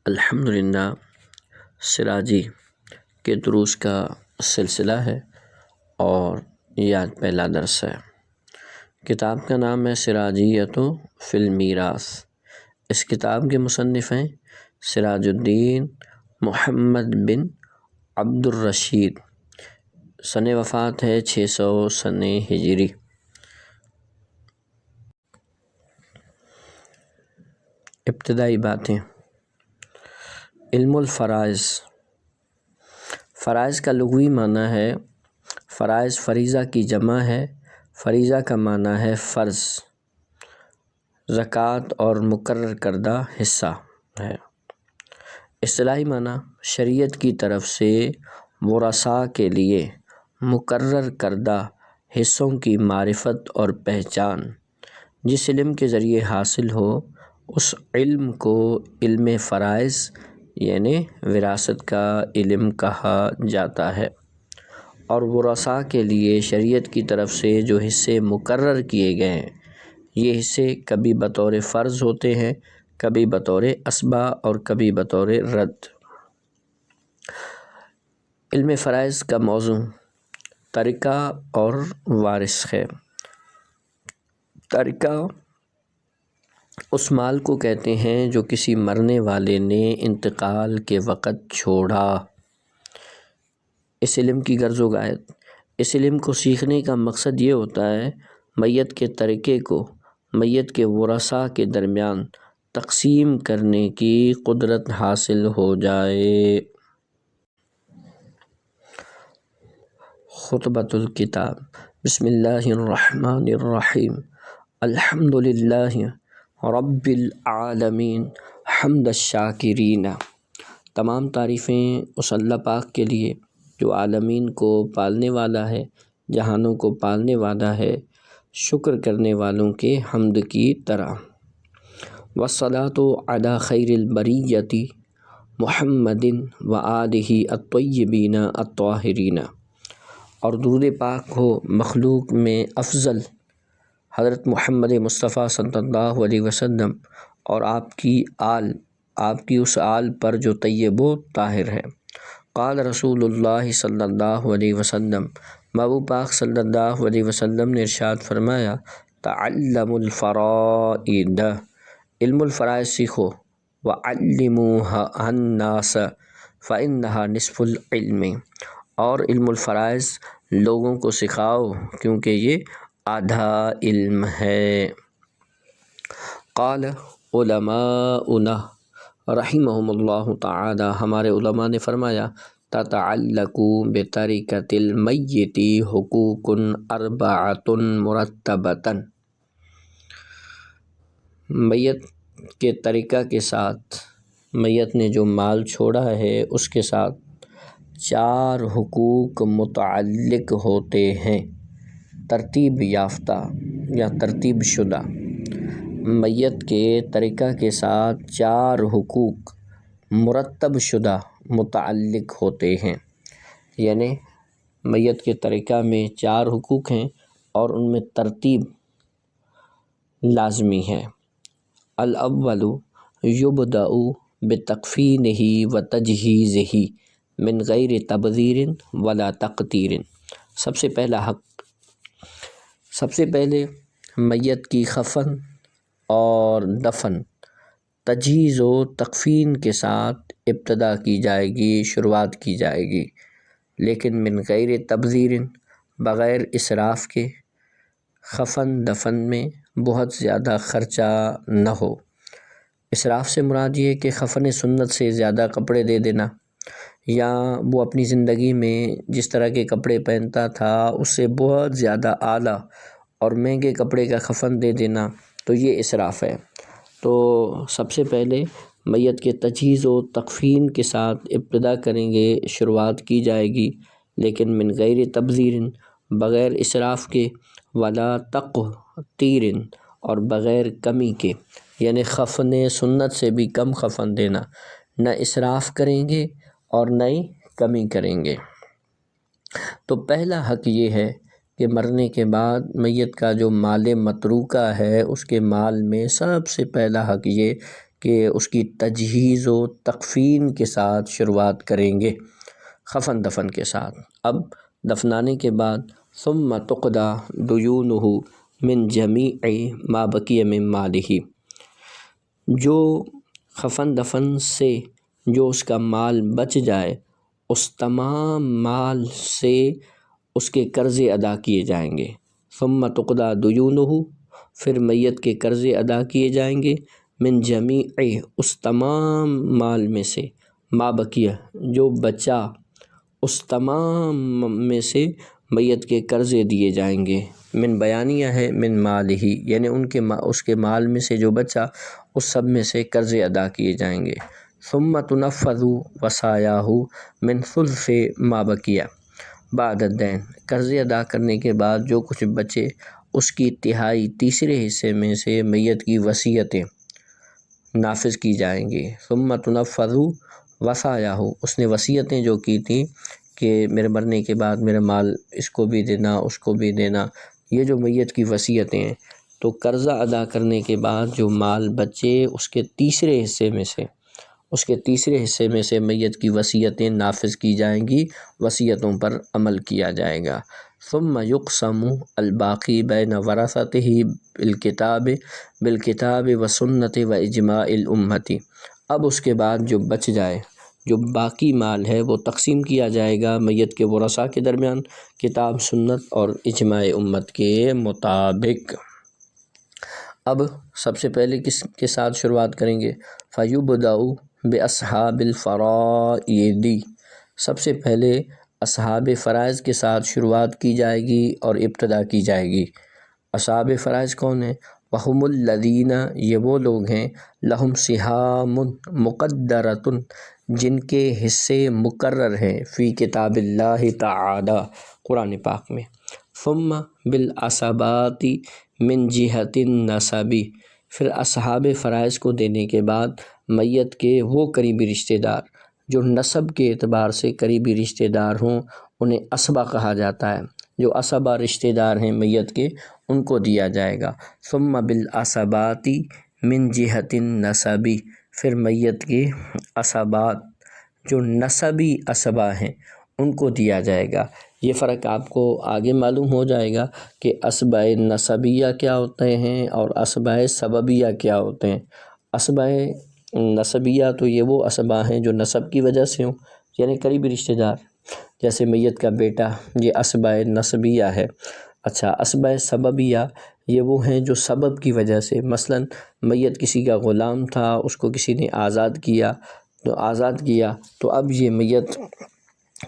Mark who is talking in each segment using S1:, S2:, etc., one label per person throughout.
S1: الحمدللہ سراجی کے دروس کا سلسلہ ہے اور یہ آج پہلا درس ہے۔ کتاب کا نام ہے سراجیۃ فی المیراث۔ اس کتاب کے مصنف ہیں سراج الدین محمد بن عبد الرشید۔ سن وفات ہے 600 سن ہجری۔ ابتدائی باتیں۔ علم الفرائض۔ فرائض کا لغوی معنی ہے، فرائض فریضہ کی جمع ہے۔ فریضہ کا معنی ہے فرض، زکوٰۃ اور مقرر کردہ حصہ ہے۔ اصطلاحی معنی شریعت کی طرف سے ورثاء کے لیے مقرر کردہ حصوں کی معرفت اور پہچان۔ جس علم کے ذریعے حاصل ہو اس علم کو علم فرائض یعنی وراثت کا علم کہا جاتا ہے۔ اور ورثاء کے لیے شریعت کی طرف سے جو حصے مقرر کیے گئے ہیں، یہ حصے کبھی بطور فرض ہوتے ہیں، کبھی بطور اسبہ اور کبھی بطور رد۔ علم فرائض کا موضوع ترکہ اور وارث ہے۔ ترکہ اس مال کو کہتے ہیں جو کسی مرنے والے نے انتقال کے وقت چھوڑا۔ اس علم کی غرض و غایت، اس علم کو سیکھنے کا مقصد یہ ہوتا ہے میت کے ترکے کو میت کے ورثاء کے درمیان تقسیم کرنے کی قدرت حاصل ہو جائے۔ خطبۃ الکتاب۔ بسم اللہ الرحمن الرحیم۔ الحمدللہ رب العالمین حمد الشاکرین۔ تمام تعریفیں اس اللہ پاک کے لیے جو عالمین کو پالنے والا ہے، جہانوں کو پالنے والا ہے، شکر کرنے والوں کے حمد کی طرح۔ والصلاۃ علی خیر البریۃ محمد وآلہ الطیبین الطاہرین۔ اور درود پاک ہو مخلوق میں افضل حضرت محمد مصطفیٰ صلی اللہ علیہ وسلم اور آپ کی اس آل پر جو طیب و طاہر ہے۔ قال رسول اللہ صلی اللہ علیہ وسلم، محبوب پاک صلی اللہ علیہ وسلم نے ارشاد فرمایا، تعلموا الفرائض، علم الفرائض سیکھو، وعلموها الناس فإنها نصف العلم، اور علم الفرائض لوگوں کو سکھاؤ کیونکہ یہ آدھا علم ہے۔ قال علماؤنا رحمہم اللہ تعالی، ہمارے علماء نے فرمایا، تتعلق بترکۃ المیت حقوق اربعۃ مرتبۃ۔ میت کے ترکہ کے ساتھ، میت نے جو مال چھوڑا ہے اس کے ساتھ 4 حقوق متعلق ہوتے ہیں، ترتیب یافتہ یا ترتیب شدہ۔ میت کے ترکہ کے ساتھ 4 حقوق مرتب شدہ متعلق ہوتے ہیں، یعنی میت کے ترکہ میں 4 حقوق ہیں اور ان میں ترتیب لازمی ہے۔ الاول یبدأ بتکفینہ وتجہیزہ من غیر تبذیر ولا تقتیر۔ سب سے پہلا حق، سب سے پہلے میت کی کفن اور دفن تجہیز و تکفین کے ساتھ ابتدا کی جائے گی، شروعات کی جائے گی، لیکن من غیر تبذیر، بغیر اسراف کے۔ کفن دفن میں بہت زیادہ خرچہ نہ ہو۔ اسراف سے مراد یہ کہ کفن سنت سے زیادہ کپڑے دے دینا، یا وہ اپنی زندگی میں جس طرح کے کپڑے پہنتا تھا اس سے بہت زیادہ اعلیٰ اور مہنگے کپڑے کا کفن دے دینا، تو یہ اسراف ہے۔ تو سب سے پہلے میت کے تجہیز و تکفین کے ساتھ ابتدا کریں گے، شروعات کی جائے گی، لیکن من غیر تبذیر، بغیر اسراف کے، ولا تقتیر، اور بغیر کمی کے، یعنی کفن سنت سے بھی کم کفن دینا، نہ اسراف کریں گے اور نہ ہی کمی کریں گے۔ تو پہلا حق یہ ہے کہ مرنے کے بعد میت کا جو مال متروکہ ہے اس کے مال میں سب سے پہلا حق یہ کہ اس کی تجہیز و تکفین کے ساتھ شروعات کریں گے، خفن دفن کے ساتھ۔ اب دفنانے کے بعد ثم تقضی دیونہ من جمیع ما بقی من مالہ، جو خفن دفن سے جو اس کا مال بچ جائے اس تمام مال سے اس کے قرضے ادا کیے جائیں گے۔ ثم تقضی دیونہ، پھر میت کے قرضے ادا کیے جائیں گے، من جمیع، اس تمام مال میں سے، ما بقیہ، جو بچا اس تمام میں سے میت کے قرضے دیے جائیں گے۔ من بیانیہ ہے من مالہ، یعنی اس کے مال میں سے جو بچا اس سب میں سے قرضے ادا کیے جائیں گے۔ ثم تنفذ وصایاہ من ثلث ما بقیہ بعد الدین، قرضے ادا کرنے کے بعد جو کچھ بچے اس کی تہائی تیسرے حصے میں سے میت کی وصیتیں نافذ کی جائیں گی۔ ثم تنفذ وصایاہ، اس نے وصیتیں جو کی تھیں کہ میرے مرنے کے بعد میرا مال اس کو بھی دینا اس کو بھی دینا، یہ جو میت کی وصیتیں ہیں، تو قرضہ ادا کرنے کے بعد جو مال بچے اس کے تیسرے حصے میں سے میت کی وصیتیں نافذ کی جائیں گی، وصیتوں پر عمل کیا جائے گا۔ ثم یقسم الباقی بین ورثتہ بالکتاب وسنت و اجماع الامت، اب اس کے بعد جو بچ جائے، جو باقی مال ہے وہ تقسیم کیا جائے گا میت کے ورثاء کے درمیان کتاب، سنت اور اجماع امت کے مطابق۔ اب سب سے پہلے کس کے ساتھ شروعات کریں گے؟ فیبدأ باصحاب الفرائض، سب سے پہلے اصحاب فرائض کے ساتھ شروعات کی جائے گی اور ابتدا کی جائے گی۔ اصحاب فرائض کون ہیں؟ وہم الذین، یہ وہ لوگ ہیں، لہم سہام مقدرۃ، جن کے حصے مقرر ہیں، فی کتاب اللہ تعالی، قرآن پاک میں۔ ثم بالعصبات من جہت النسب، پھر اصحاب فرائض کو دینے کے بعد میت کے وہ قریبی رشتہ دار جو نسب کے اعتبار سے قریبی رشتہ دار ہوں انہیں عصبہ کہا جاتا ہے، جو عصبہ رشتہ دار ہیں میت کے ان کو دیا جائے گا۔ ثم بالعصبات من جہت النسب، پھر میت کے عصبات جو نسبی عصبہ ہیں ان کو دیا جائے گا۔ یہ فرق آپ کو آگے معلوم ہو جائے گا کہ عصبہ نسبیہ کیا ہوتے ہیں اور عصبہ سببیہ کیا ہوتے ہیں۔ عصبہ نسبیہ تو یہ وہ عصبہ ہیں جو نسب کی وجہ سے ہوں، یعنی قریبی رشتہ دار، جیسے میت کا بیٹا، یہ عصبہ نسبیہ ہے۔ اچھا، عصبہ سببیہ یہ وہ ہیں جو سبب کی وجہ سے، مثلاً میت کسی کا غلام تھا، اس کو کسی نے آزاد کیا تو اب یہ میت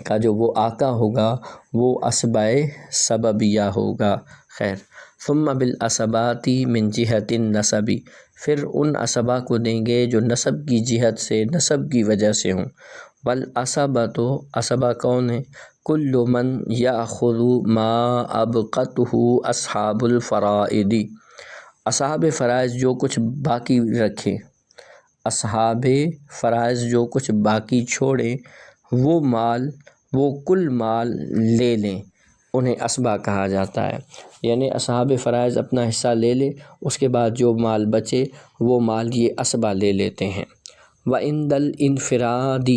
S1: کا جو وہ آقا ہوگا وہ عصبہ سببیہ ہوگا۔ خیر، ثم بالعصبات من جہت النسب، پھر ان عصبہ کو دیں گے جو نسب کی جہت سے، نسب کی وجہ سے ہوں۔ والعصبۃ، عصبہ کون ہے؟ کل من یاخذ ما ابقتہ اصحاب الفرائض، اصحاب فرائض جو کچھ باقی رکھیں، اصحاب فرائض جو کچھ باقی چھوڑیں، وہ کل مال لے لیں، انہیں عصبہ کہا جاتا ہے۔ یعنی اصحاب فرائض اپنا حصہ لے لیں، اس کے بعد جو مال بچے وہ مال یہ عصبہ لے لیتے ہیں۔ وعند الانفراد،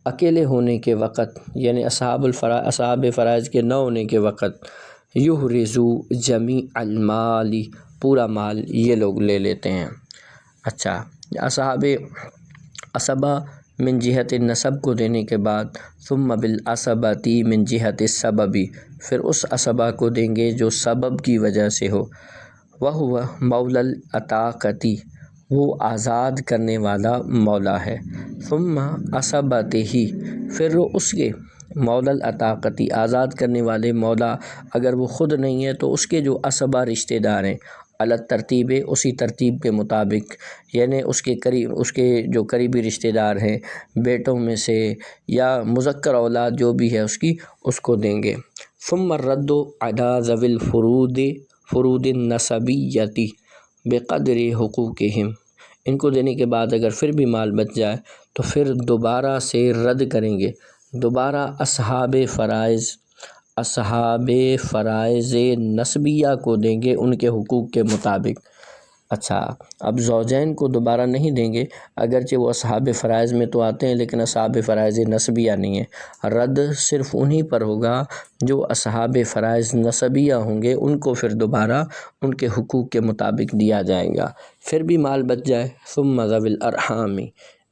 S1: اکیلے ہونے کے وقت، یعنی اصحاب فرائض کے نہ ہونے کے وقت، یحرز جمیع المال، پورا مال یہ لوگ لے لیتے ہیں۔ اچھا، اصحاب عصبہ من جہت النسب کو دینے کے بعد ثم بالعصبۃ من جہت السبب، پھر اس عصبہ کو دیں گے جو سبب کی وجہ سے ہو۔ وہو مولا العتاقۃ، وہ آزاد کرنے والا مولا ہے۔ ثم عصبتہ، پھر اس کے مولا العتاقۃ، آزاد کرنے والے مولا اگر وہ خود نہیں ہے تو اس کے جو عصبہ رشتہ دار ہیں، علی الترتیب، اسی ترتیب کے مطابق، یعنی اس کے جو قریبی رشتہ دار ہیں بیٹوں میں سے یا مذکر اولاد جو بھی ہے اس کو دیں گے۔ ثم الرد علی ذوی الفروض النسبیۃ بقدر حقوقہم، ان کو دینے کے بعد اگر پھر بھی مال بچ جائے تو پھر دوبارہ سے رد کریں گے، دوبارہ اصحاب فرائض نسبیہ کو دیں گے ان کے حقوق کے مطابق۔ اچھا، اب زوجین کو دوبارہ نہیں دیں گے، اگرچہ وہ اصحاب فرائض میں تو آتے ہیں لیکن اصحاب فرائض نسبیہ نہیں ہیں۔ رد صرف انہی پر ہوگا جو اصحاب فرائض نسبیہ ہوں گے، ان کو پھر دوبارہ ان کے حقوق کے مطابق دیا جائے گا۔ پھر بھی مال بچ جائے، ثم ذوی الارحام،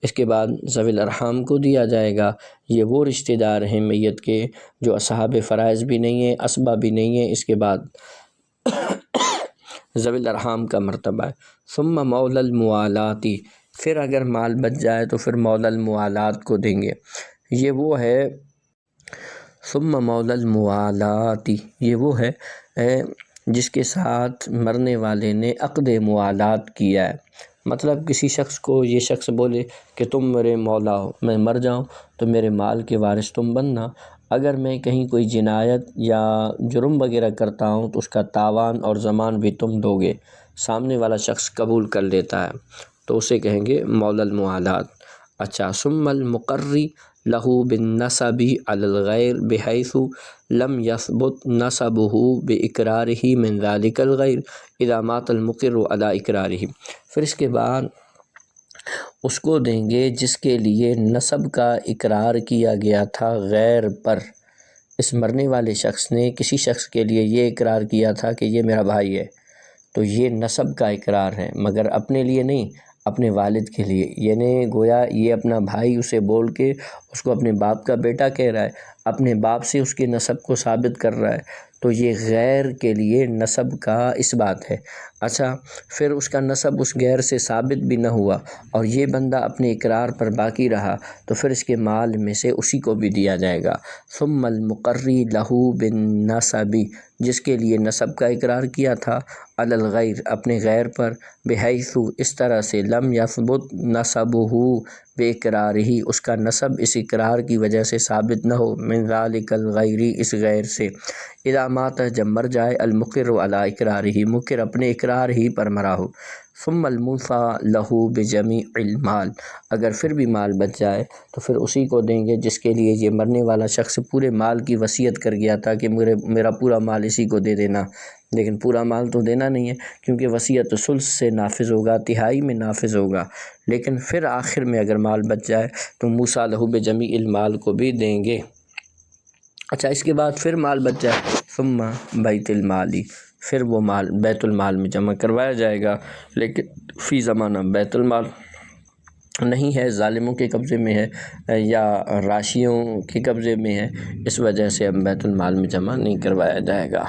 S1: اس کے بعد ذوی الارحام کو دیا جائے گا۔ یہ وہ رشتہ دار ہیں میت کے جو اصحاب فرائض بھی نہیں ہیں، اسبہ بھی نہیں ہیں، اس کے بعد ذوی الارحام کا مرتبہ ہے۔ ثم مولی الموالات، پھر اگر مال بچ جائے تو پھر مولی الموالات کو دیں گے۔ یہ وہ ہے ثم مولی الموالات، یہ وہ ہے جس کے ساتھ مرنے والے نے عقد موالات کیا ہے۔ مطلب کسی شخص کو یہ شخص بولے کہ تم میرے مولا ہو، میں مر جاؤں تو میرے مال کے وارث تم بننا، اگر میں کہیں کوئی جنایت یا جرم وغیرہ کرتا ہوں تو اس کا تاوان اور ضمان بھی تم دو گے۔ سامنے والا شخص قبول کر لیتا ہے تو اسے کہیں گے مولی الموالات۔ اچھا، ثم المقری لہ بالنسب علی الغیر بحیث لم یثبت نسبہ باقرارہ من ذلک الغیر اذا مات المقر علی اقرارہ، پھر اس کے بعد اس کو دیں گے جس کے لیے نسب کا اقرار کیا گیا تھا غیر پر۔ اس مرنے والے شخص نے کسی شخص کے لیے یہ اقرار کیا تھا کہ یہ میرا بھائی ہے، تو یہ نسب کا اقرار ہے، مگر اپنے لیے نہیں، اپنے والد کے لیے، یعنی گویا یہ اپنا بھائی اسے بول کے اس کو اپنے باپ کا بیٹا کہہ رہا ہے، اپنے باپ سے اس کے نسب کو ثابت کر رہا ہے، تو یہ غیر کے لیے نسب کا اثبات ہے۔ اچھا، پھر اس کا نسب اس غیر سے ثابت بھی نہ ہوا اور یہ بندہ اپنے اقرار پر باقی رہا تو پھر اس کے مال میں سے اسی کو بھی دیا جائے گا۔ ثم المقری لہ بالنسب، جس کے لیے نسب کا اقرار کیا تھا، علی الغیر، اپنے غیر پر، بحیث، اس طرح سے، لم یثبت نسبہ، بے اقرارہ، اس کا نسب اس اقرار کی وجہ سے ثابت نہ ہو، من ذلک الغیر، اس غیر سے، اذا مات، جب مر جائے، المقر علی اقرارہ، مقر اپنے اقرار ہی پر مرا ہو۔ ثم الموصی لہ بجمیع المال، اگر پھر بھی مال بچ جائے تو پھر اسی کو دیں گے جس کے لیے یہ مرنے والا شخص پورے مال کی وصیت کر گیا تھا کہ میرا پورا مال اسی کو دے دینا، لیکن پورا مال تو دینا نہیں ہے کیونکہ وصیت ثلث سے نافذ ہوگا، تہائی میں نافذ ہوگا، لیکن پھر آخر میں اگر مال بچ جائے تو موصی لہ بجمیع المال کو بھی دیں گے۔ اچھا، اس کے بعد پھر مال بچ جائے، ثم بیت المال، پھر وہ مال بیت المال میں جمع کروایا جائے گا، لیکن فی زمانہ بیت المال نہیں ہے، ظالموں کے قبضے میں ہے یا راشیوں کے قبضے میں ہے، اس وجہ سے اب بیت المال میں جمع نہیں کروایا جائے گا۔